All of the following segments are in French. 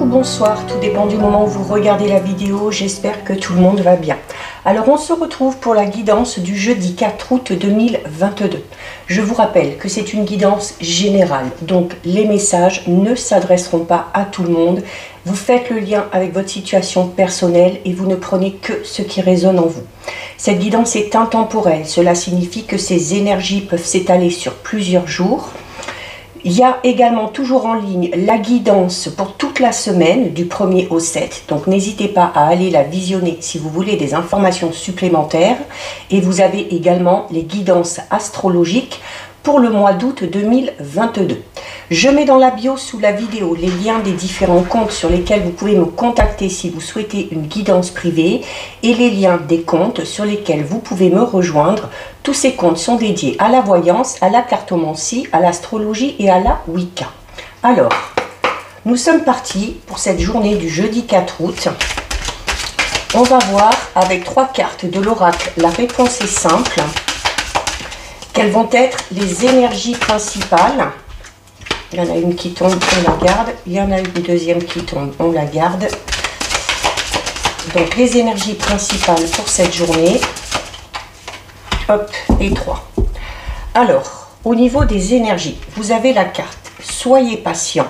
ou bonsoir, tout dépend du moment où vous regardez la vidéo, j'espère que tout le monde va bien. Alors on se retrouve pour la guidance du jeudi 4 août 2022. Je vous rappelle que c'est une guidance générale, donc les messages ne s'adresseront pas à tout le monde. Vous faites le lien avec votre situation personnelle et vous ne prenez que ce qui résonne en vous. Cette guidance est intemporelle, cela signifie que ces énergies peuvent s'étaler sur plusieurs jours. Il y a également toujours en ligne la guidance pour toute la semaine du 1er au 7. Donc n'hésitez pas à aller la visionner si vous voulez des informations supplémentaires. Et vous avez également les guidances astrologiques pour le mois d'août 2022. Je mets dans la bio sous la vidéo les liens des différents comptes sur lesquels vous pouvez me contacter si vous souhaitez une guidance privée et les liens des comptes sur lesquels vous pouvez me rejoindre. Tous ces comptes sont dédiés à la voyance, à la cartomancie, à l'astrologie et à la Wicca. Alors, nous sommes partis pour cette journée du jeudi 4 août. On va voir avec 3 cartes de l'oracle, la réponse est simple. Quelles vont être les énergies principales? Il y en a une qui tombe, on la garde. Il y en a une deuxième qui tombe, on la garde. Donc les énergies principales pour cette journée. Hop, et 3. Alors, au niveau des énergies, vous avez la carte « Soyez patient ».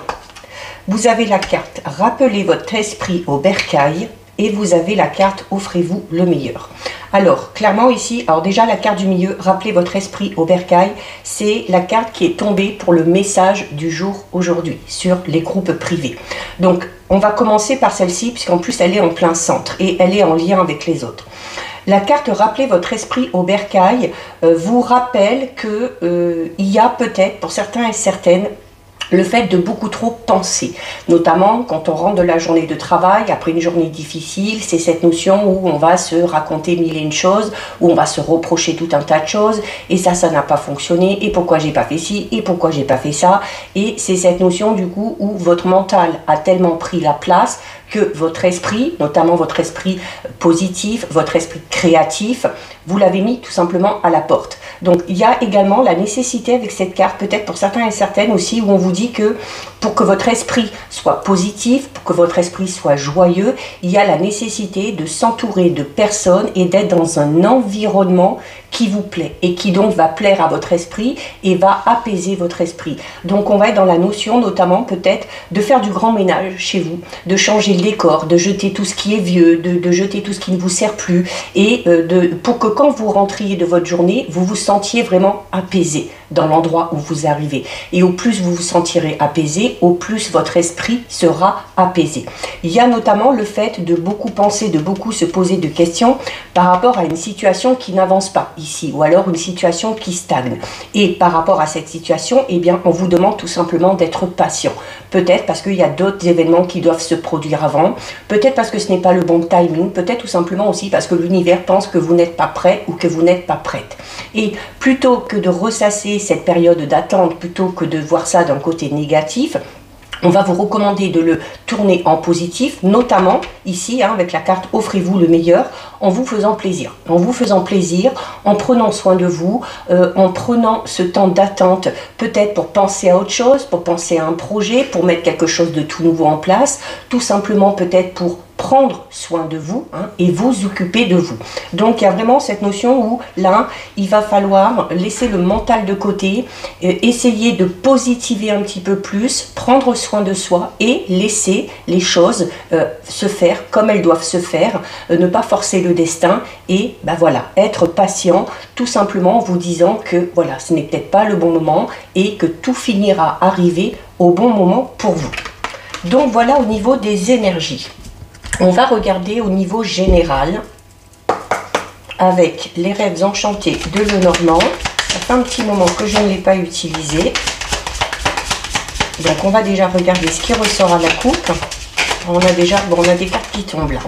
Vous avez la carte « Rappelez votre esprit au bercail » et vous avez la carte « Offrez-vous le meilleur ». Alors, clairement ici, alors déjà la carte du milieu, rappelez votre esprit au bercail, c'est la carte qui est tombée pour le message du jour aujourd'hui sur les groupes privés. Donc, on va commencer par celle-ci, puisqu'en plus elle est en plein centre et elle est en lien avec les autres. La carte « Rappelez votre esprit au bercail » vous rappelle que il y a peut-être, pour certains et certaines, le fait de beaucoup trop penser, notamment quand on rentre de la journée de travail, après une journée difficile, c'est cette notion où on va se raconter mille et une choses, où on va se reprocher tout un tas de choses, et ça n'a pas fonctionné, et pourquoi j'ai pas fait ci, et pourquoi j'ai pas fait ça, et c'est cette notion du coup où votre mental a tellement pris la place que votre esprit, notamment votre esprit positif, votre esprit créatif, vous l'avez mis tout simplement à la porte. Donc il y a également la nécessité avec cette carte, peut-être pour certains et certaines aussi, où on vous dit que pour que votre esprit soit positif, pour que votre esprit soit joyeux, il y a la nécessité de s'entourer de personnes et d'être dans un environnement qui vous plaît et qui donc va plaire à votre esprit et va apaiser votre esprit. Donc on va être dans la notion notamment peut-être de faire du grand ménage chez vous, de changer le décor, de jeter tout ce qui est vieux, de jeter tout ce qui ne vous sert plus et pour que quand vous rentriez de votre journée, vous vous sentiez vraiment apaisé dans l'endroit où vous arrivez. Et au plus vous vous sentirez apaisé, au plus votre esprit sera apaisé. Il y a notamment le fait de beaucoup penser, de beaucoup se poser de questions par rapport à une situation qui n'avance pas ici, ou alors une situation qui stagne. Et par rapport à cette situation, eh bien, on vous demande tout simplement d'être patient. Peut-être parce qu'il y a d'autres événements qui doivent se produire avant, peut-être parce que ce n'est pas le bon timing, peut-être tout simplement aussi parce que l'univers pense que vous n'êtes pas prêt ou que vous n'êtes pas prête. Et plutôt que de ressasser cette période d'attente, plutôt que de voir ça d'un côté négatif, on va vous recommander de le tourner en positif, notamment ici avec la carte « Offrez-vous le meilleur » en vous faisant plaisir. En vous faisant plaisir, en prenant soin de vous, en prenant ce temps d'attente, peut-être pour penser à autre chose, pour penser à un projet, pour mettre quelque chose de tout nouveau en place, tout simplement peut-être pour prendre soin de vous et vous occuper de vous. Donc il y a vraiment cette notion où là, il va falloir laisser le mental de côté, essayer de positiver un petit peu plus, prendre soin de soi et laisser les choses se faire comme elles doivent se faire, ne pas forcer le destin et voilà, être patient tout simplement en vous disant que voilà, ce n'est peut-être pas le bon moment et que tout finira arriver au bon moment pour vous. Donc voilà au niveau des énergies. On va regarder au niveau général avec les rêves enchantés de Lenormand. Ça fait un petit moment que je ne l'ai pas utilisé. Donc on va déjà regarder ce qui ressort à la coupe. On a déjà, on a des cartes qui tombent là.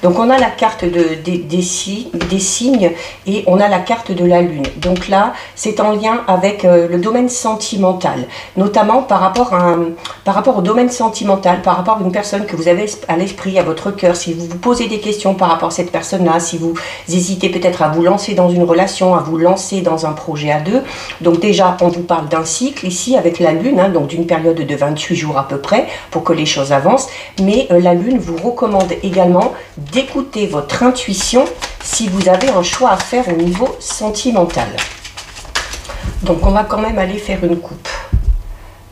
Donc on a la carte des signes et on a la carte de la lune. Donc là, c'est en lien avec le domaine sentimental, notamment par rapport au domaine sentimental, par rapport à une personne que vous avez à l'esprit, à votre cœur. Si vous vous posez des questions par rapport à cette personne-là, si vous hésitez peut-être à vous lancer dans une relation, à vous lancer dans un projet à deux. Donc déjà, on vous parle d'un cycle ici avec la lune, hein, donc d'une période de 28 jours à peu près pour que les choses avancent. Mais la lune vous recommande également d'écouter votre intuition si vous avez un choix à faire au niveau sentimental. Donc on va quand même aller faire une coupe.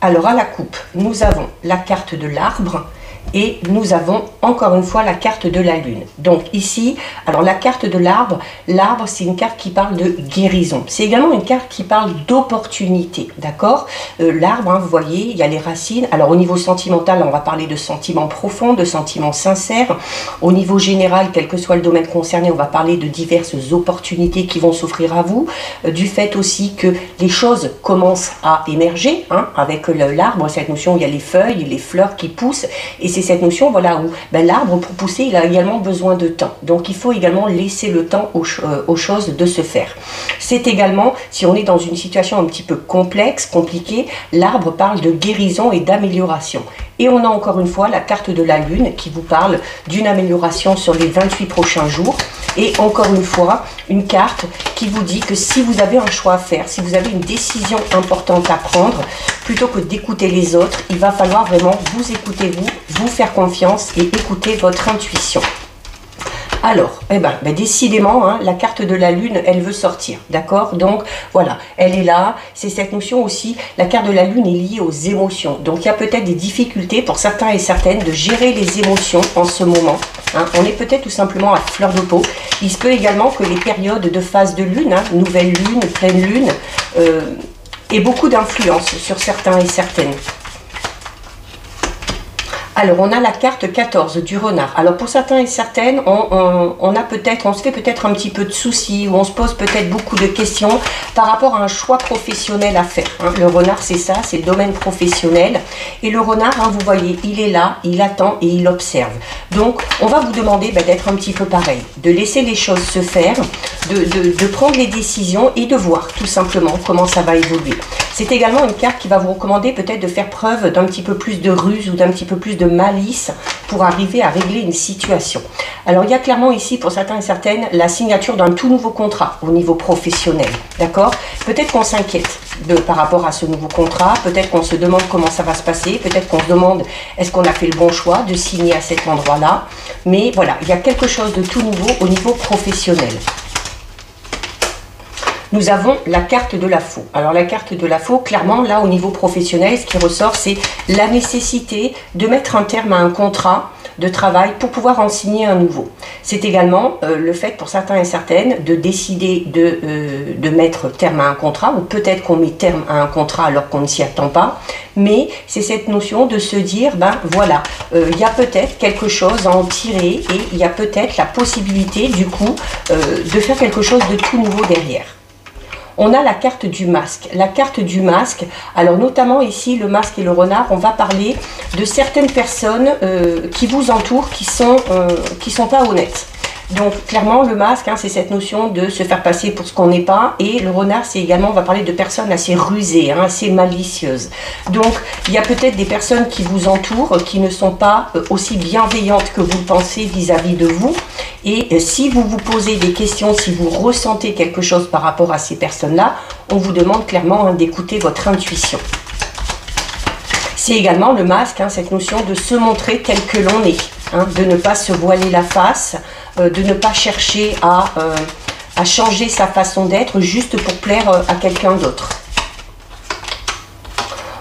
Alors à la coupe, nous avons la carte de l'arbre et nous avons encore une fois la carte de la lune. Donc ici, alors la carte de l'arbre, l'arbre c'est une carte qui parle de guérison. C'est également une carte qui parle d'opportunité, d'accord? L'arbre, hein, vous voyez, il y a les racines. Alors au niveau sentimental, on va parler de sentiments profonds, de sentiments sincères. Au niveau général, quel que soit le domaine concerné, on va parler de diverses opportunités qui vont s'offrir à vous. Du fait aussi que les choses commencent à émerger, hein, avec l'arbre, cette notion, il y a les feuilles, les fleurs qui poussent. Et c'est cette notion, voilà, où ben, l'arbre, pour pousser, il a également besoin de temps. Donc, il faut également laisser le temps aux choses de se faire. C'est également, si on est dans une situation un petit peu complexe, compliquée, l'arbre parle de guérison et d'amélioration. Et on a encore une fois la carte de la lune qui vous parle d'une amélioration sur les 28 prochains jours. Et encore une fois, une carte qui vous dit que si vous avez un choix à faire, si vous avez une décision importante à prendre, plutôt que d'écouter les autres, il va falloir vraiment vous écouter vous faire confiance et écouter votre intuition. Alors, décidément, hein, la carte de la lune, elle veut sortir, d'accord? Donc, voilà, elle est là. C'est cette notion aussi, la carte de la lune est liée aux émotions. Donc, il y a peut-être des difficultés pour certains et certaines de gérer les émotions en ce moment. Hein. On est peut-être tout simplement à fleur de peau. Il se peut également que les périodes de phase de lune, hein, nouvelle lune, pleine lune, aient beaucoup d'influence sur certains et certaines. Alors, on a la carte 14 du renard. Alors, pour certains et certaines, on se fait peut-être un petit peu de soucis ou on se pose peut-être beaucoup de questions par rapport à un choix professionnel à faire. Hein. Le renard, c'est ça, c'est le domaine professionnel. Et le renard, hein, vous voyez, il est là, il attend et il observe. Donc, on va vous demander d'être un petit peu pareil, de laisser les choses se faire, de prendre les décisions et de voir tout simplement comment ça va évoluer. C'est également une carte qui va vous recommander peut-être de faire preuve d'un petit peu plus de ruse ou d'un petit peu plus de malice pour arriver à régler une situation. Alors il y a clairement ici pour certains et certaines la signature d'un tout nouveau contrat au niveau professionnel, d'accord? Peut-être qu'on s'inquiète par rapport à ce nouveau contrat, peut-être qu'on se demande comment ça va se passer, peut-être qu'on se demande est-ce qu'on a fait le bon choix de signer à cet endroit-là, mais voilà, il y a quelque chose de tout nouveau au niveau professionnel. Nous avons la carte de la faux. Alors la carte de la faux, clairement, là au niveau professionnel, ce qui ressort, c'est la nécessité de mettre un terme à un contrat de travail pour pouvoir en signer un nouveau. C'est également le fait pour certains et certaines de décider de mettre terme à un contrat, ou peut-être qu'on met terme à un contrat alors qu'on ne s'y attend pas, mais c'est cette notion de se dire, ben voilà, il y a peut-être quelque chose à en tirer et il y a peut-être la possibilité du coup de faire quelque chose de tout nouveau derrière. On a la carte du masque. La carte du masque, alors notamment ici, le masque et le renard, on va parler de certaines personnes qui vous entourent, qui sont pas honnêtes. Donc clairement le masque, hein, c'est cette notion de se faire passer pour ce qu'on n'est pas, et le renard c'est également, on va parler de personnes assez rusées, hein, assez malicieuses. Donc il y a peut-être des personnes qui vous entourent qui ne sont pas aussi bienveillantes que vous le pensez vis-à-vis de vous, et si vous vous posez des questions, si vous ressentez quelque chose par rapport à ces personnes-là, on vous demande clairement, hein, d'écouter votre intuition. C'est également le masque, hein, cette notion de se montrer tel que l'on est, hein, de ne pas se voiler la face, de ne pas chercher à changer sa façon d'être juste pour plaire à quelqu'un d'autre.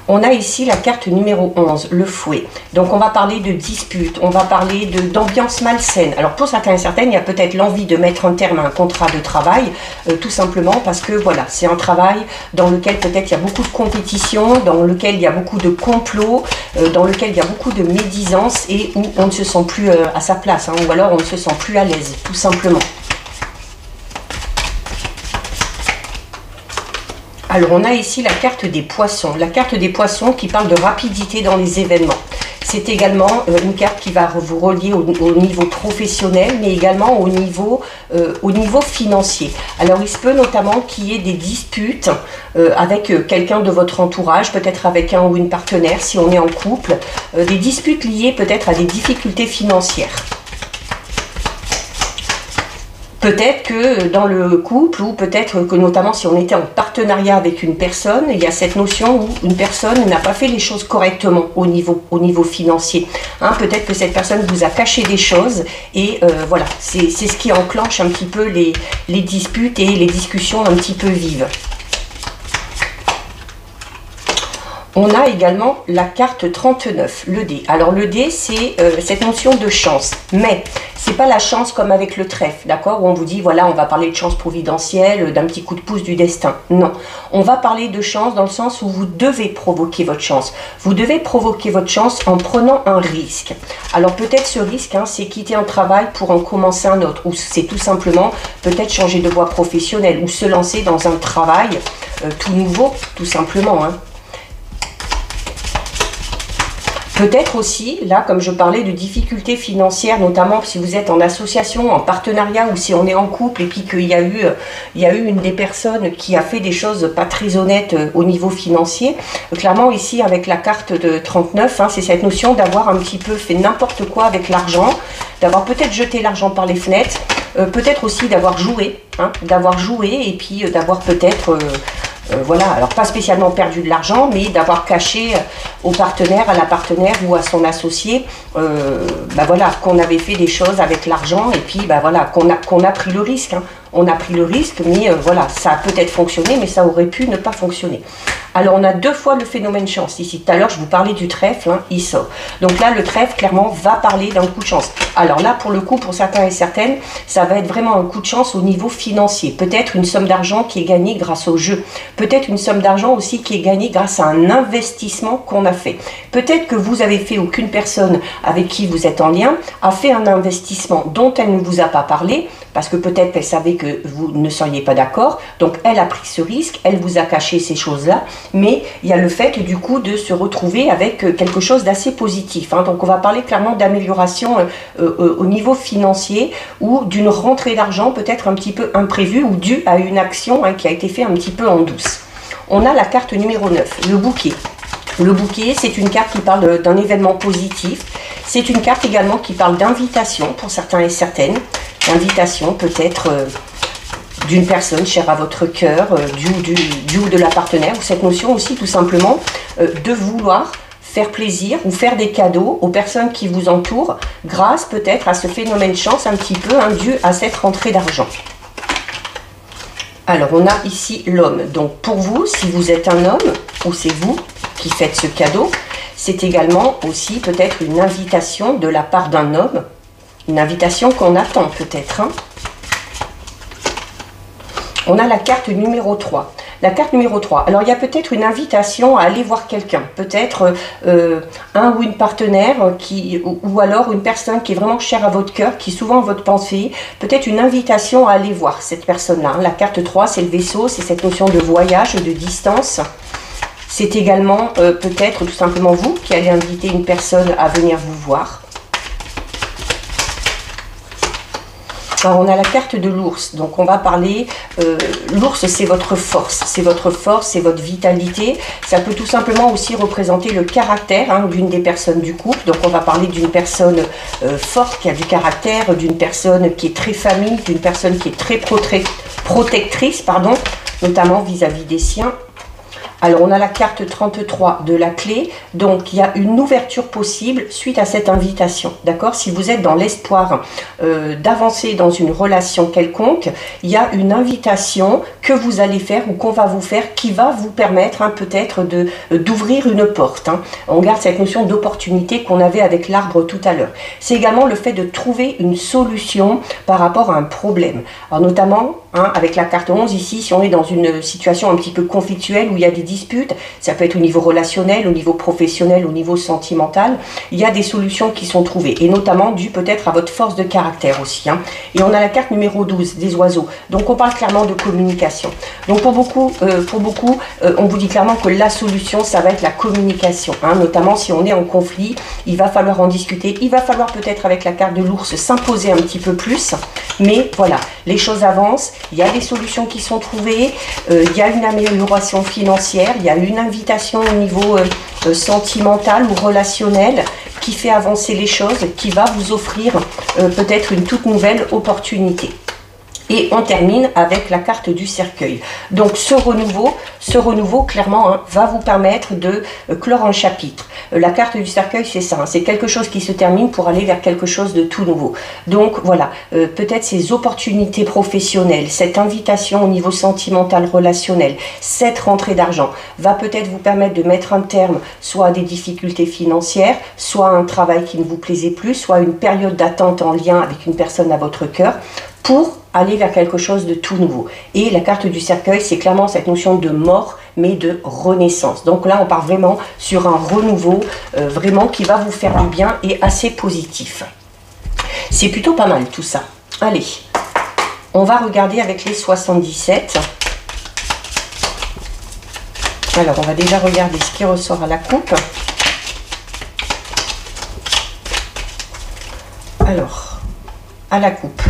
On a ici la carte numéro 11, le fouet. Donc on va parler de dispute, on va parler d'ambiance malsaine. Alors pour certains et certaines, il y a peut-être l'envie de mettre un terme à un contrat de travail, tout simplement parce que voilà, c'est un travail dans lequel peut-être il y a beaucoup de compétition, dans lequel il y a beaucoup de complots, dans lequel il y a beaucoup de médisance et où on ne se sent plus à sa place, hein, ou alors on ne se sent plus à l'aise, tout simplement. Alors on a ici la carte des poissons qui parle de rapidité dans les événements. C'est également une carte qui va vous relier au niveau professionnel, mais également au niveau financier. Alors il se peut notamment qu'il y ait des disputes avec quelqu'un de votre entourage, peut-être avec un ou une partenaire si on est en couple, des disputes liées peut-être à des difficultés financières. Peut-être que dans le couple, ou peut-être que notamment si on était en partenariat avec une personne, il y a cette notion où une personne n'a pas fait les choses correctement au niveau financier. Hein, peut-être que cette personne vous a caché des choses et voilà, c'est ce qui enclenche un petit peu les disputes et les discussions un petit peu vives. On a également la carte 39, le dé. Alors le dé, c'est cette notion de chance, mais c'est pas la chance comme avec le trèfle, d'accord, où on vous dit, voilà, on va parler de chance providentielle, d'un petit coup de pouce du destin. Non, on va parler de chance dans le sens où vous devez provoquer votre chance. Vous devez provoquer votre chance en prenant un risque. Alors peut-être ce risque, hein, c'est quitter un travail pour en commencer un autre, ou c'est tout simplement peut-être changer de voie professionnelle, ou se lancer dans un travail tout nouveau, tout simplement, hein. Peut-être aussi, là, comme je parlais de difficultés financières, notamment si vous êtes en association, en partenariat, ou si on est en couple et puis qu'il y a eu une des personnes qui a fait des choses pas très honnêtes au niveau financier. Clairement, ici, avec la carte de 39, hein, c'est cette notion d'avoir un petit peu fait n'importe quoi avec l'argent, d'avoir peut-être jeté l'argent par les fenêtres, peut-être aussi d'avoir joué, hein, et puis d'avoir peut-être... voilà, alors pas spécialement perdu de l'argent, mais d'avoir caché au partenaire, à la partenaire ou à son associé, bah voilà, qu'on avait fait des choses avec l'argent et puis bah voilà, qu'on a pris le risque. Hein. On a pris le risque, mais voilà, ça a peut-être fonctionné, mais ça aurait pu ne pas fonctionner. Alors on a deux fois le phénomène chance ici. Tout à l'heure, je vous parlais du trèfle, hein, il sort. Donc là, le trèfle, clairement, va parler d'un coup de chance. Alors là, pour le coup, pour certains et certaines, ça va être vraiment un coup de chance au niveau financier. Peut-être une somme d'argent qui est gagnée grâce au jeu. Peut-être une somme d'argent aussi qui est gagnée grâce à un investissement qu'on a fait. Peut-être que vous avez fait, ou qu'une personne avec qui vous êtes en lien a fait un investissement dont elle ne vous a pas parlé, parce que peut-être qu'elle savait que vous ne seriez pas d'accord, donc elle a pris ce risque, elle vous a caché ces choses-là, mais il y a le fait du coup de se retrouver avec quelque chose d'assez positif, hein. Donc on va parler clairement d'amélioration au niveau financier ou d'une rentrée d'argent peut-être un petit peu imprévue ou due à une action, hein, qui a été faite un petit peu en douce. On a la carte numéro 9, le bouquet. Le bouquet, c'est une carte qui parle d'un événement positif. C'est une carte également qui parle d'invitation pour certains et certaines. Invitation peut-être d'une personne chère à votre cœur, du ou de la partenaire. Ou cette notion aussi tout simplement de vouloir faire plaisir ou faire des cadeaux aux personnes qui vous entourent grâce peut-être à ce phénomène chance un petit peu dû à cette rentrée d'argent. Alors on a ici l'homme. Donc pour vous, si vous êtes un homme ou c'est vous qui faites ce cadeau, c'est également aussi peut-être une invitation de la part d'un homme. Une invitation qu'on attend peut-être. Hein. On a la carte numéro 3. La carte numéro 3. Alors, il y a peut-être une invitation à aller voir quelqu'un. Peut-être un ou une partenaire ou alors une personne qui est vraiment chère à votre cœur, qui est souvent à votre pensée. Peut-être une invitation à aller voir cette personne-là. La carte 3, c'est le vaisseau, c'est cette notion de voyage, de distance. C'est également peut-être tout simplement vous qui allez inviter une personne à venir vous voir. Alors on a la carte de l'ours, donc on va parler, l'ours c'est votre force, c'est votre vitalité, ça peut tout simplement aussi représenter le caractère d'une des personnes du couple, donc on va parler d'une personne forte qui a du caractère, d'une personne qui est très famille, d'une personne qui est très protectrice, pardon, notamment vis-à-vis des siens. Alors, on a la carte 33 de la clé. Donc, il y a une ouverture possible suite à cette invitation. D'accord? Si vous êtes dans l'espoir d'avancer dans une relation quelconque, il y a une invitation que vous allez faire ou qu'on va vous faire qui va vous permettre peut-être d'ouvrir une porte. Hein. On garde cette notion d'opportunité qu'on avait avec l'arbre tout à l'heure. C'est également le fait de trouver une solution par rapport à un problème. Alors, notamment, avec la carte 11 ici, si on est dans une situation un petit peu conflictuelle où il y a des disputes, ça peut être au niveau relationnel, au niveau professionnel, au niveau sentimental, il y a des solutions qui sont trouvées, et notamment dû peut-être à votre force de caractère aussi. Hein. Et on a la carte numéro 12, des oiseaux. Donc on parle clairement de communication. Donc pour beaucoup, on vous dit clairement que la solution, ça va être la communication. Hein. Notamment si on est en conflit, il va falloir en discuter. Il va falloir peut-être avec la carte de l'ours s'imposer un petit peu plus. Mais voilà, les choses avancent. Il y a des solutions qui sont trouvées. Il y a une amélioration financière. Il y a une invitation au niveau sentimental ou relationnel qui fait avancer les choses, qui va vous offrir peut-être une toute nouvelle opportunité. Et on termine avec la carte du cercueil. Donc ce renouveau clairement hein, va vous permettre de clore un chapitre. La carte du cercueil, c'est ça, hein, c'est quelque chose qui se termine pour aller vers quelque chose de tout nouveau. Donc voilà, peut-être ces opportunités professionnelles, cette invitation au niveau sentimental, relationnel, cette rentrée d'argent va peut-être vous permettre de mettre un terme soit à des difficultés financières, soit à un travail qui ne vous plaisait plus, soit à une période d'attente en lien avec une personne à votre cœur, pour aller vers quelque chose de tout nouveau. Et la carte du cercueil, c'est clairement cette notion de mort, mais de renaissance. Donc là, on part vraiment sur un renouveau, vraiment qui va vous faire du bien et assez positif. C'est plutôt pas mal tout ça. Allez, on va regarder avec les 77. Alors, on va déjà regarder ce qui ressort à la coupe. Alors, à la coupe.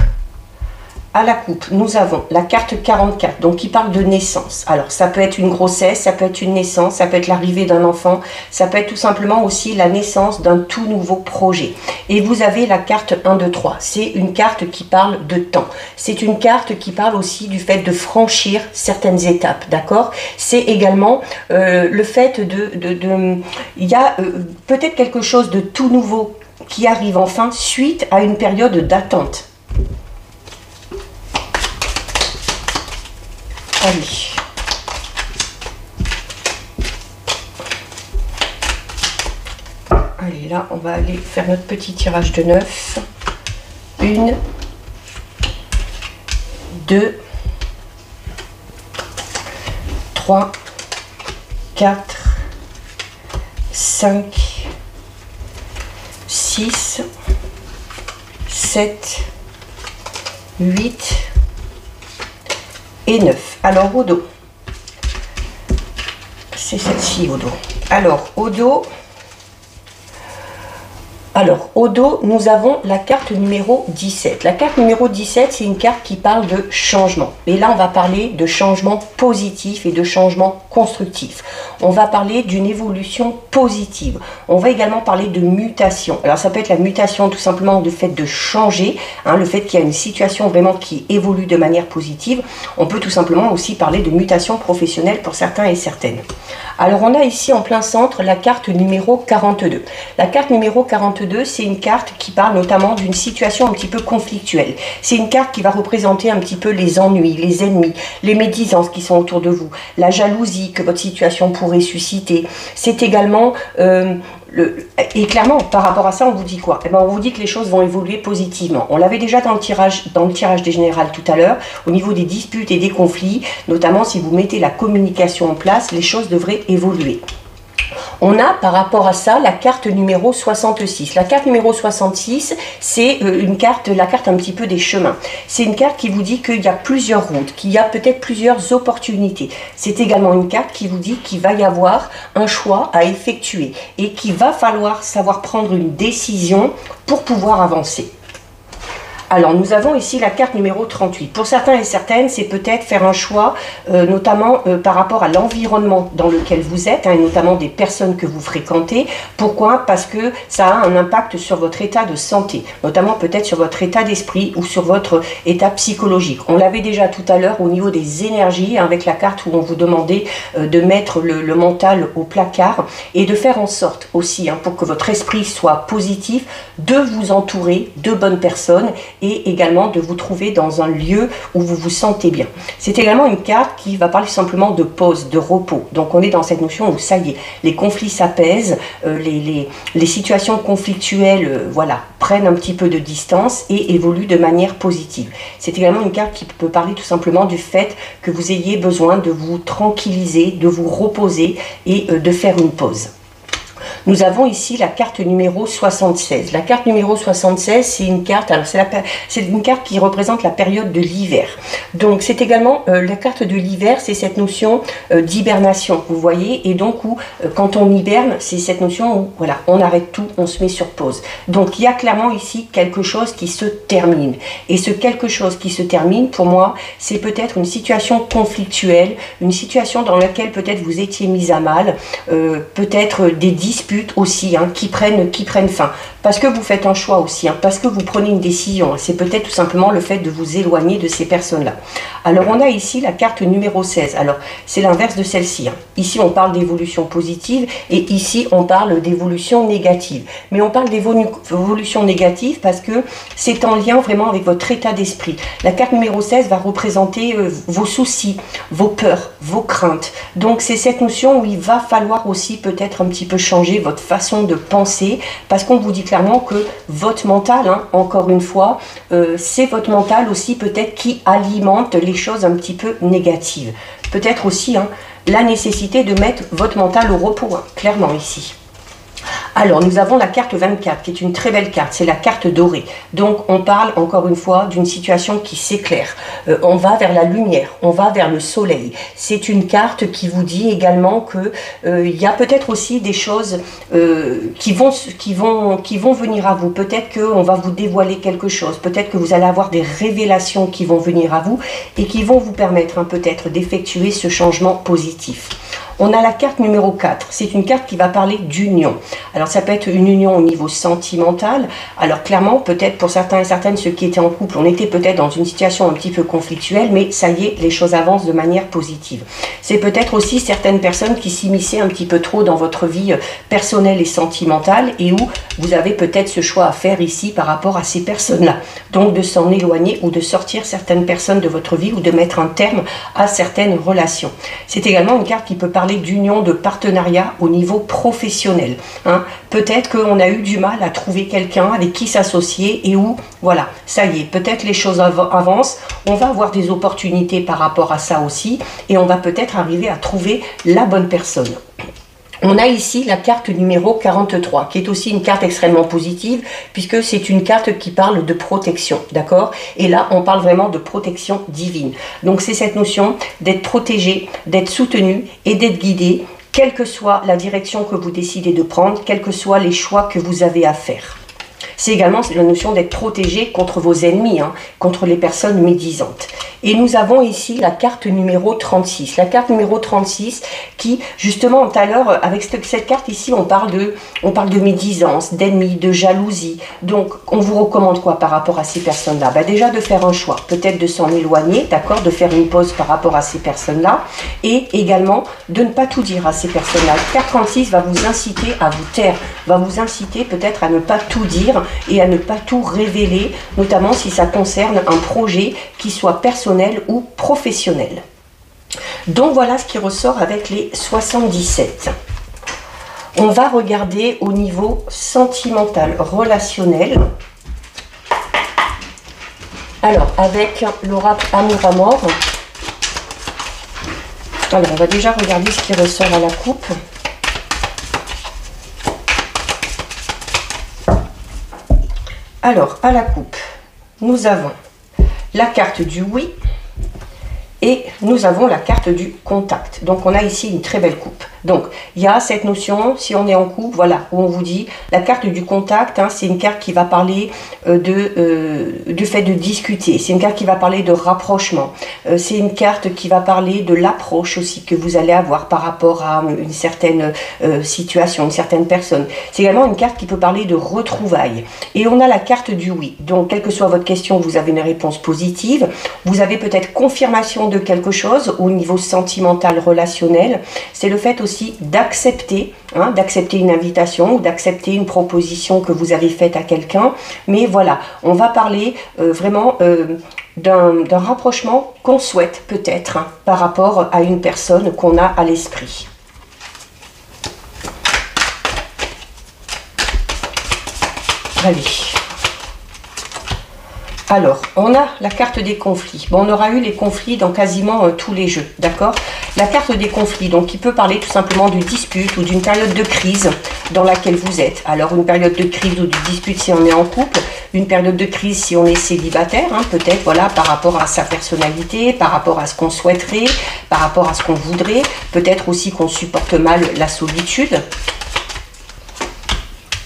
À la coupe, nous avons la carte 44, donc qui parle de naissance. Alors, ça peut être une grossesse, ça peut être une naissance, ça peut être l'arrivée d'un enfant, ça peut être tout simplement aussi la naissance d'un tout nouveau projet. Et vous avez la carte 1, 2, 3. C'est une carte qui parle de temps. C'est une carte qui parle aussi du fait de franchir certaines étapes, d'accord? C'est également le fait il y a peut-être quelque chose de tout nouveau qui arrive enfin suite à une période d'attente. Allez. Allez, là, on va aller faire notre petit tirage de 9. 1, 2, 3, 4, 5, 6, 7, 8 et 9. Alors, au dos, c'est celle-ci au dos. Alors, au dos, nous avons la carte numéro 17. La carte numéro 17, c'est une carte qui parle de changement. Et là, on va parler de changement positif et de changement constructif. On va parler d'une évolution positive. On va également parler de mutation. Alors, ça peut être la mutation tout simplement du fait de changer, hein, le fait qu'il y a une situation vraiment qui évolue de manière positive. On peut tout simplement aussi parler de mutation professionnelle pour certains et certaines. Alors, on a ici en plein centre la carte numéro 42. La carte numéro 42, c'est une carte qui parle notamment d'une situation un petit peu conflictuelle. C'est une carte qui va représenter un petit peu les ennuis, les ennemis, les médisances qui sont autour de vous, la jalousie que votre situation pourrait susciter. C'est également... et clairement, par rapport à ça, on vous dit quoi? Eh ben, on vous dit que les choses vont évoluer positivement. On l'avait déjà dans le tirage des générales tout à l'heure, au niveau des disputes et des conflits, notamment si vous mettez la communication en place, les choses devraient évoluer. On a par rapport à ça la carte numéro 66. La carte numéro 66, c'est la carte un petit peu des chemins. C'est une carte qui vous dit qu'il y a plusieurs routes, qu'il y a peut-être plusieurs opportunités. C'est également une carte qui vous dit qu'il va y avoir un choix à effectuer et qu'il va falloir savoir prendre une décision pour pouvoir avancer. Alors, nous avons ici la carte numéro 38. Pour certains et certaines, c'est peut-être faire un choix, notamment par rapport à l'environnement dans lequel vous êtes, hein, et notamment des personnes que vous fréquentez. Pourquoi? Parce que ça a un impact sur votre état de santé, notamment peut-être sur votre état d'esprit ou sur votre état psychologique. On l'avait déjà tout à l'heure au niveau des énergies, hein, avec la carte où on vous demandait de mettre le mental au placard et de faire en sorte aussi, hein, pour que votre esprit soit positif, de vous entourer de bonnes personnes et également de vous trouver dans un lieu où vous vous sentez bien. C'est également une carte qui va parler simplement de pause, de repos. Donc on est dans cette notion où ça y est, les conflits s'apaisent, les situations conflictuelles voilà, prennent un petit peu de distance et évoluent de manière positive. C'est également une carte qui peut parler tout simplement du fait que vous ayez besoin de vous tranquilliser, de vous reposer et de faire une pause. Nous avons ici la carte numéro 76. La carte numéro 76, c'est une carte, alors c'est une carte qui représente la période de l'hiver. Donc c'est également la carte de l'hiver, c'est cette notion d'hibernation, vous voyez, et donc où quand on hiberne, c'est cette notion où voilà, on arrête tout, on se met sur pause. Donc il y a clairement ici quelque chose qui se termine. Et ce quelque chose qui se termine, pour moi, c'est peut-être une situation conflictuelle, une situation dans laquelle peut-être vous étiez mis à mal, peut-être des disputes aussi qui prennent fin, parce que vous faites un choix aussi, parce que vous prenez une décision, c'est peut-être tout simplement le fait de vous éloigner de ces personnes-là. Alors on a ici la carte numéro 16, alors c'est l'inverse de celle-ci, ici on parle d'évolution positive et ici on parle d'évolution négative, mais on parle d'évolution négative parce que c'est en lien vraiment avec votre état d'esprit. La carte numéro 16 va représenter vos soucis, vos peurs, vos craintes, donc c'est cette notion où il va falloir aussi peut-être un petit peu changer votre façon de penser, parce qu'on vous dit clairement que votre mental, encore une fois, c'est votre mental aussi peut-être qui alimente les choses un petit peu négatives. Peut-être aussi la nécessité de mettre votre mental au repos, clairement ici. Alors, nous avons la carte 24, qui est une très belle carte, c'est la carte dorée. Donc, on parle encore une fois d'une situation qui s'éclaire. On va vers la lumière, on va vers le soleil. C'est une carte qui vous dit également que il y a peut-être aussi des choses qui vont venir à vous. Peut-être qu'on va vous dévoiler quelque chose, peut-être que vous allez avoir des révélations qui vont venir à vous et qui vont vous permettre peut-être d'effectuer ce changement positif. On a la carte numéro 4, c'est une carte qui va parler d'union. Alors ça peut être une union au niveau sentimental. Alors clairement, peut-être pour certains et certaines, ceux qui étaient en couple, on était peut-être dans une situation un petit peu conflictuelle, mais ça y est, les choses avancent de manière positive. C'est peut-être aussi certaines personnes qui s'immisçaient un petit peu trop dans votre vie personnelle et sentimentale et où vous avez peut-être ce choix à faire ici par rapport à ces personnes-là. Donc de s'en éloigner ou de sortir certaines personnes de votre vie ou de mettre un terme à certaines relations. C'est également une carte qui peut parler d'union, de partenariat au niveau professionnel. Peut-être qu'on a eu du mal à trouver quelqu'un avec qui s'associer et où, voilà, ça y est, peut-être les choses avancent, on va avoir des opportunités par rapport à ça aussi et on va peut-être arriver à trouver la bonne personne. On a ici la carte numéro 43, qui est aussi une carte extrêmement positive, puisque c'est une carte qui parle de protection, d'accord? Et là, on parle vraiment de protection divine. Donc, c'est cette notion d'être protégé, d'être soutenu et d'être guidé, quelle que soit la direction que vous décidez de prendre, quels que soient les choix que vous avez à faire. C'est également la notion d'être protégé contre vos ennemis, contre les personnes médisantes. Et nous avons ici la carte numéro 36. La carte numéro 36 qui, justement, tout à l'heure, avec cette carte ici, on parle de médisance, d'ennemis, de jalousie. Donc, on vous recommande quoi par rapport à ces personnes-là? Déjà de faire un choix, peut-être de s'en éloigner, d'accord, de faire une pause par rapport à ces personnes-là, et également de ne pas tout dire à ces personnes-là. La carte 36 va vous inciter à vous taire, va vous inciter peut-être à ne pas tout dire et à ne pas tout révéler, notamment si ça concerne un projet qui soit personnel ou professionnel. Donc voilà ce qui ressort avec les 77. On va regarder au niveau sentimental, relationnel. Alors, avec l'oracle Amour à mort. Alors, on va déjà regarder ce qui ressort à la coupe. Alors, à la coupe, nous avons la carte du oui et nous avons la carte du contact. Donc, on a ici une très belle coupe. Donc, il y a cette notion, si on est en couple, voilà, où on vous dit, la carte du contact, c'est une carte qui va parler du fait de discuter. C'est une carte qui va parler de rapprochement. C'est une carte qui va parler de l'approche aussi que vous allez avoir par rapport à une certaine situation, une certaine personne. C'est également une carte qui peut parler de retrouvailles. Et on a la carte du oui. Donc, quelle que soit votre question, vous avez une réponse positive. Vous avez peut-être confirmation de quelque chose au niveau sentimental, relationnel. C'est le fait aussi aussi d'accepter, d'accepter une invitation ou d'accepter une proposition que vous avez faite à quelqu'un. Mais voilà, on va parler vraiment d'un rapprochement qu'on souhaite peut-être par rapport à une personne qu'on a à l'esprit. Allez. Alors, on a la carte des conflits. Bon, on aura eu les conflits dans quasiment tous les jeux, d'accord? La carte des conflits, donc, qui peut parler tout simplement d'une dispute ou d'une période de crise dans laquelle vous êtes. Alors, une période de crise ou de dispute si on est en couple, une période de crise si on est célibataire, peut-être, voilà, par rapport à sa personnalité, par rapport à ce qu'on souhaiterait, par rapport à ce qu'on voudrait, peut-être aussi qu'on supporte mal la solitude.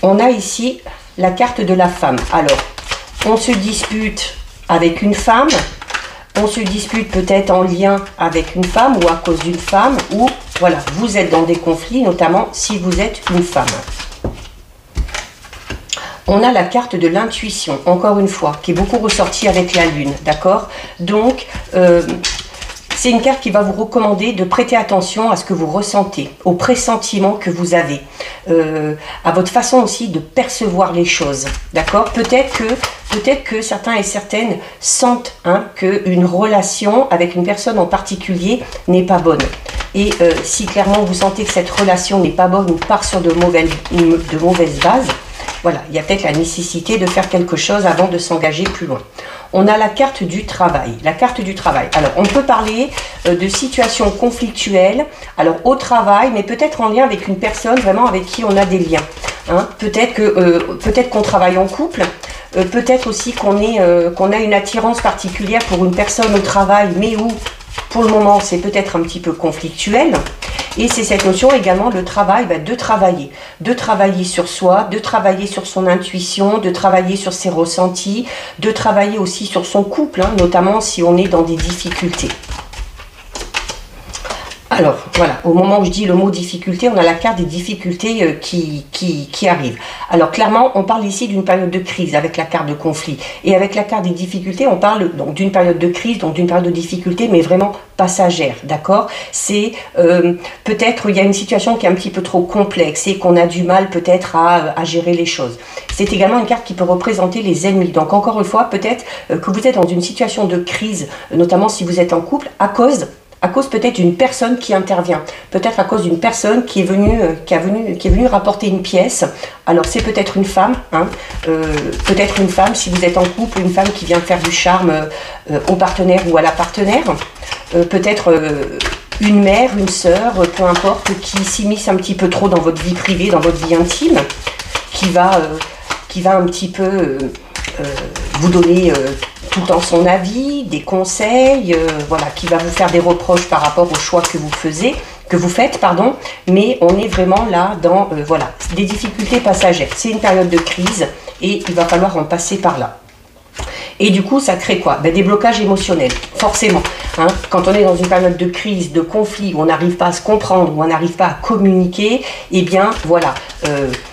On a ici la carte de la femme. Alors, on se dispute avec une femme, on se dispute peut-être en lien avec une femme ou à cause d'une femme, ou voilà, vous êtes dans des conflits, notamment si vous êtes une femme. On a la carte de l'intuition, encore une fois, qui est beaucoup ressortie avec la lune, d'accord? Donc, c'est une carte qui va vous recommander de prêter attention à ce que vous ressentez, aux pressentiments que vous avez, à votre façon aussi de percevoir les choses, d'accord? Peut-être que certains et certaines sentent qu'une relation avec une personne en particulier n'est pas bonne. Et si clairement vous sentez que cette relation n'est pas bonne ou part sur de mauvaises bases, voilà, il y a peut-être la nécessité de faire quelque chose avant de s'engager plus loin. On a la carte du travail. La carte du travail. Alors, on peut parler de situations conflictuelles, alors au travail, mais peut-être en lien avec une personne vraiment avec qui on a des liens. Peut-être qu'on travaille en couple, peut-être aussi qu'on a une attirance particulière pour une personne au travail, mais où, pour le moment, c'est peut-être un petit peu conflictuel. Et c'est cette notion également de travail, de travailler sur soi, de travailler sur son intuition, de travailler sur ses ressentis, de travailler aussi sur son couple, notamment si on est dans des difficultés. Alors, voilà, au moment où je dis le mot difficulté, on a la carte des difficultés qui arrivent. Alors, clairement, on parle ici d'une période de crise avec la carte de conflit. Et avec la carte des difficultés, on parle donc d'une période de crise, donc d'une période de difficulté, mais vraiment passagère, d'accord? C'est peut-être il y a une situation qui est un petit peu trop complexe et qu'on a du mal peut-être à gérer les choses. C'est également une carte qui peut représenter les ennemis. Donc, encore une fois, peut-être que vous êtes dans une situation de crise, notamment si vous êtes en couple, à cause peut-être d'une personne qui intervient, peut-être à cause d'une personne qui est venue rapporter une pièce. Alors c'est peut-être une femme, peut-être une femme si vous êtes en couple, une femme qui vient faire du charme au partenaire ou à la partenaire, peut-être une mère, une sœur, peu importe, qui s'immisce un petit peu trop dans votre vie privée, dans votre vie intime, qui va un petit peu vous donner tout le temps son avis, des conseils, voilà, qui va vous faire des reproches par rapport aux choix que vous faites, mais on est vraiment là dans voilà, des difficultés passagères. C'est une période de crise et il va falloir en passer par là. Et du coup, ça crée quoi? Des blocages émotionnels, forcément. Quand on est dans une période de crise, de conflit, où on n'arrive pas à se comprendre, où on n'arrive pas à communiquer, eh bien, voilà,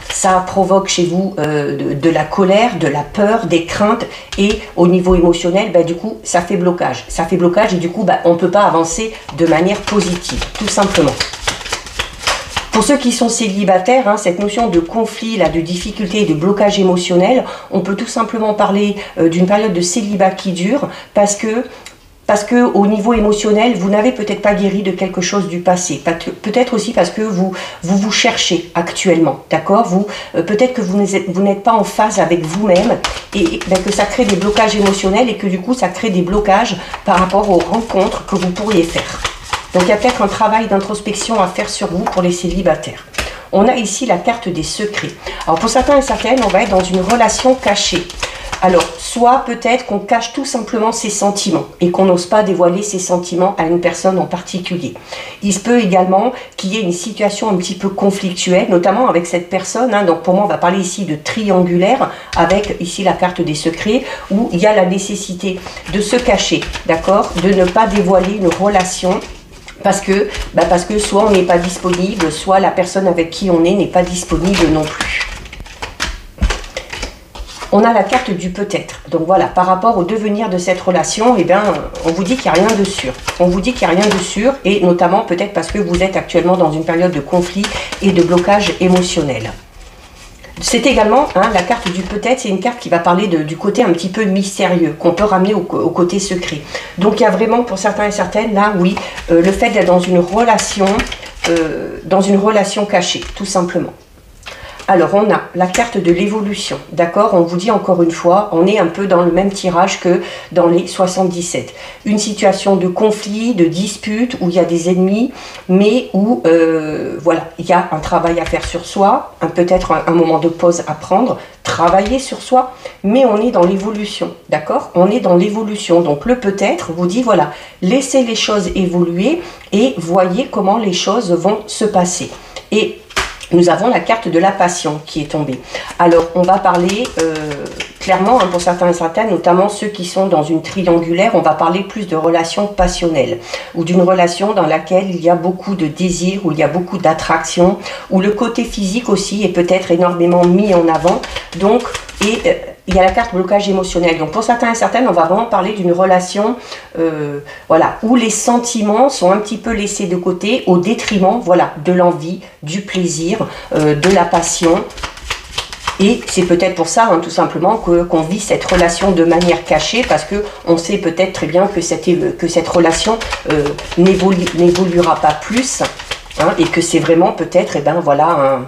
ça provoque chez vous de la colère, de la peur, des craintes, et au niveau émotionnel, du coup, ça fait blocage. Ça fait blocage et du coup, on ne peut pas avancer de manière positive, tout simplement. Pour ceux qui sont célibataires, cette notion de conflit, de difficulté et de blocage émotionnel, on peut tout simplement parler d'une période de célibat qui dure parce que au niveau émotionnel, vous n'avez peut-être pas guéri de quelque chose du passé. Peut-être aussi parce que vous cherchez actuellement, d'accord? Peut-être que vous n'êtes pas en phase avec vous-même et que ça crée des blocages émotionnels et que du coup, ça crée des blocages par rapport aux rencontres que vous pourriez faire. Donc, il y a peut-être un travail d'introspection à faire sur vous pour les célibataires. On a ici la carte des secrets. Alors, pour certains et certaines, on va être dans une relation cachée. Alors, soit peut-être qu'on cache tout simplement ses sentiments et qu'on n'ose pas dévoiler ses sentiments à une personne en particulier. Il se peut également qu'il y ait une situation un petit peu conflictuelle, notamment avec cette personne. Donc, pour moi, on va parler ici de triangulaire avec ici la carte des secrets où il y a la nécessité de se cacher, d'accord, de ne pas dévoiler une relation. Parce que soit on n'est pas disponible, soit la personne avec qui on est n'est pas disponible non plus. On a la carte du peut-être. Donc voilà, par rapport au devenir de cette relation, eh bien, on vous dit qu'il n'y a rien de sûr. On vous dit qu'il n'y a rien de sûr, et notamment peut-être parce que vous êtes actuellement dans une période de conflit et de blocage émotionnel. C'est également, la carte du peut-être, c'est une carte qui va parler du côté un petit peu mystérieux, qu'on peut ramener au côté secret. Donc il y a vraiment, pour certains et certaines, là, oui, le fait d'être dans une relation cachée, tout simplement. Alors, on a la carte de l'évolution, d'accord? On vous dit encore une fois, on est un peu dans le même tirage que dans les 77. Une situation de conflit, de dispute, où il y a des ennemis, mais où, voilà, il y a un travail à faire sur soi, peut-être un moment de pause à prendre, travailler sur soi, mais on est dans l'évolution, d'accord? On est dans l'évolution, donc le peut-être vous dit, voilà, laissez les choses évoluer et voyez comment les choses vont se passer. Et nous avons la carte de la passion qui est tombée. Alors, on va parler clairement, pour certains et certaines, notamment ceux qui sont dans une triangulaire, on va parler plus de relations passionnelles ou d'une relation dans laquelle il y a beaucoup de désir, où il y a beaucoup d'attraction, où le côté physique aussi est peut-être énormément mis en avant. Donc, il y a la carte blocage émotionnel. Donc pour certains et certaines, on va vraiment parler d'une relation voilà, où les sentiments sont un petit peu laissés de côté au détriment, voilà, de l'envie, du plaisir, de la passion. Et c'est peut-être pour ça, tout simplement, qu'on vit cette relation de manière cachée, parce qu'on sait peut-être très bien que cette relation n'évoluera pas plus, et que c'est vraiment peut-être, voilà,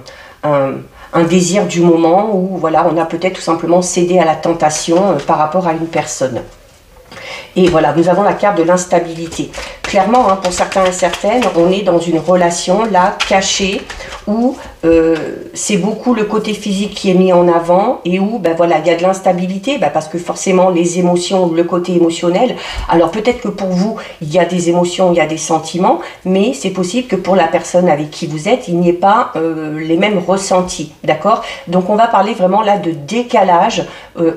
un désir du moment où voilà, on a peut-être tout simplement cédé à la tentation par rapport à une personne. Et voilà, nous avons la carte de l'instabilité. Clairement, pour certains et certaines, on est dans une relation là, cachée, où c'est beaucoup le côté physique qui est mis en avant, et où voilà, il y a de l'instabilité, parce que forcément les émotions, le côté émotionnel, alors peut-être que pour vous, il y a des émotions, il y a des sentiments, mais c'est possible que pour la personne avec qui vous êtes, il n'y ait pas les mêmes ressentis, d'accord? Donc on va parler vraiment là de décalage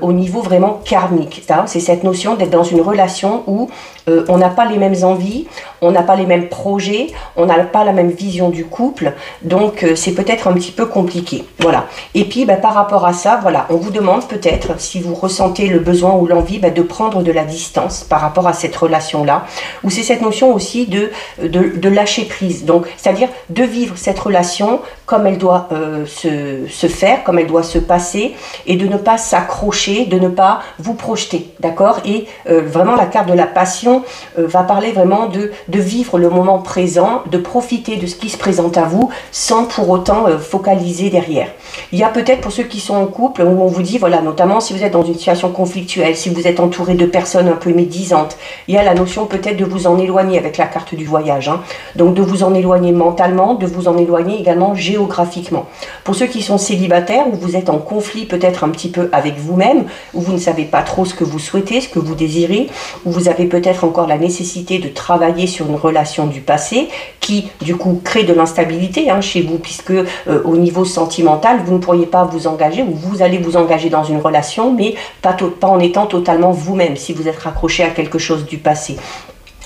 au niveau vraiment karmique. C'est cette notion d'être dans une relation où on n'a pas les mêmes envies, on n'a pas les mêmes projets, on n'a pas la même vision du couple, donc c'est peut-être un petit peu compliqué. Voilà. Et puis par rapport à ça, voilà, on vous demande peut-être, si vous ressentez le besoin ou l'envie, de prendre de la distance par rapport à cette relation-là, ou c'est cette notion aussi de lâcher prise, donc c'est-à-dire de vivre cette relation comme elle doit se faire, comme elle doit se passer, et de ne pas s'accrocher, de ne pas vous projeter, d'accord? Et vraiment la carte de la passion va parler vraiment de vivre le moment présent, de profiter de ce qui se présente à vous, sans pour autant focaliser derrière. Il y a peut-être pour ceux qui sont en couple, où on vous dit, voilà, notamment si vous êtes dans une situation conflictuelle, si vous êtes entouré de personnes un peu médisantes, il y a la notion peut-être de vous en éloigner avec la carte du voyage, donc de vous en éloigner mentalement, de vous en éloigner également géographiquement. Pour ceux qui sont célibataires, où vous êtes en conflit peut-être un petit peu avec vous-même, où vous ne savez pas trop ce que vous souhaitez, ce que vous désirez, où vous avez peut-être encore la nécessité de travailler sur une relation du passé qui du coup crée de l'instabilité chez vous, puisque au niveau sentimental vous ne pourriez pas vous engager, ou vous allez vous engager dans une relation mais pas en étant totalement vous-même si vous êtes raccroché à quelque chose du passé.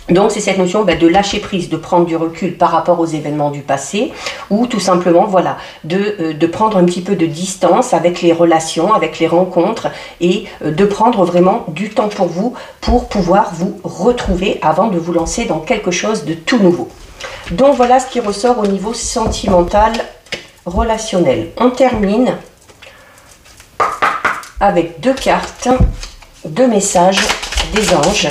Donc c'est cette notion de lâcher prise, de prendre du recul par rapport aux événements du passé, ou tout simplement voilà, de prendre un petit peu de distance avec les relations, avec les rencontres, et de prendre vraiment du temps pour vous, pour pouvoir vous retrouver avant de vous lancer dans quelque chose de tout nouveau. Donc voilà ce qui ressort au niveau sentimental, relationnel. On termine avec deux cartes, deux messages des anges.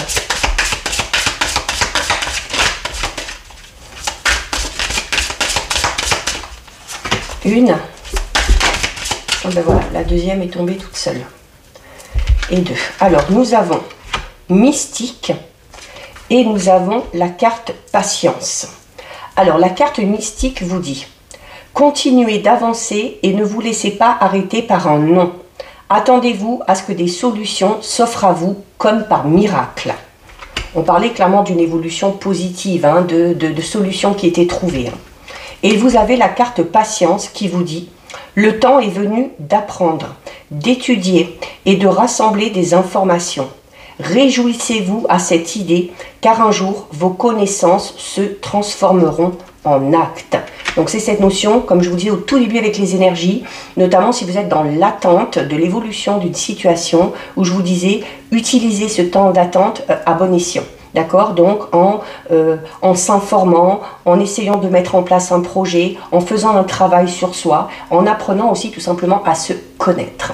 Une, voilà, la deuxième est tombée toute seule. Et deux. Alors, nous avons mystique et nous avons la carte patience. Alors, la carte mystique vous dit, continuez d'avancer et ne vous laissez pas arrêter par un non. Attendez-vous à ce que des solutions s'offrent à vous comme par miracle. On parlait clairement d'une évolution positive, de solutions qui étaient trouvées. Et vous avez la carte patience qui vous dit « Le temps est venu d'apprendre, d'étudier et de rassembler des informations. Réjouissez-vous à cette idée, car un jour, vos connaissances se transformeront en acte. Donc c'est cette notion, comme je vous disais au tout début avec les énergies, notamment si vous êtes dans l'attente de l'évolution d'une situation, où je vous disais, utilisez ce temps d'attente à bon escient. D'accord? Donc en s'informant, en essayant de mettre en place un projet, en faisant un travail sur soi, en apprenant aussi tout simplement à se connaître.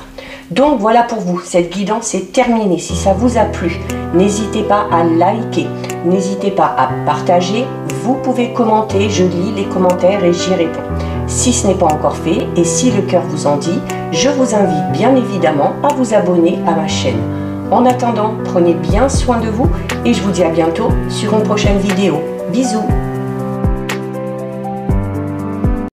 Donc voilà pour vous, cette guidance est terminée. Si ça vous a plu, n'hésitez pas à liker, n'hésitez pas à partager, vous pouvez commenter, je lis les commentaires et j'y réponds. Si ce n'est pas encore fait et si le cœur vous en dit, je vous invite bien évidemment à vous abonner à ma chaîne. En attendant, prenez bien soin de vous et je vous dis à bientôt sur une prochaine vidéo. Bisous!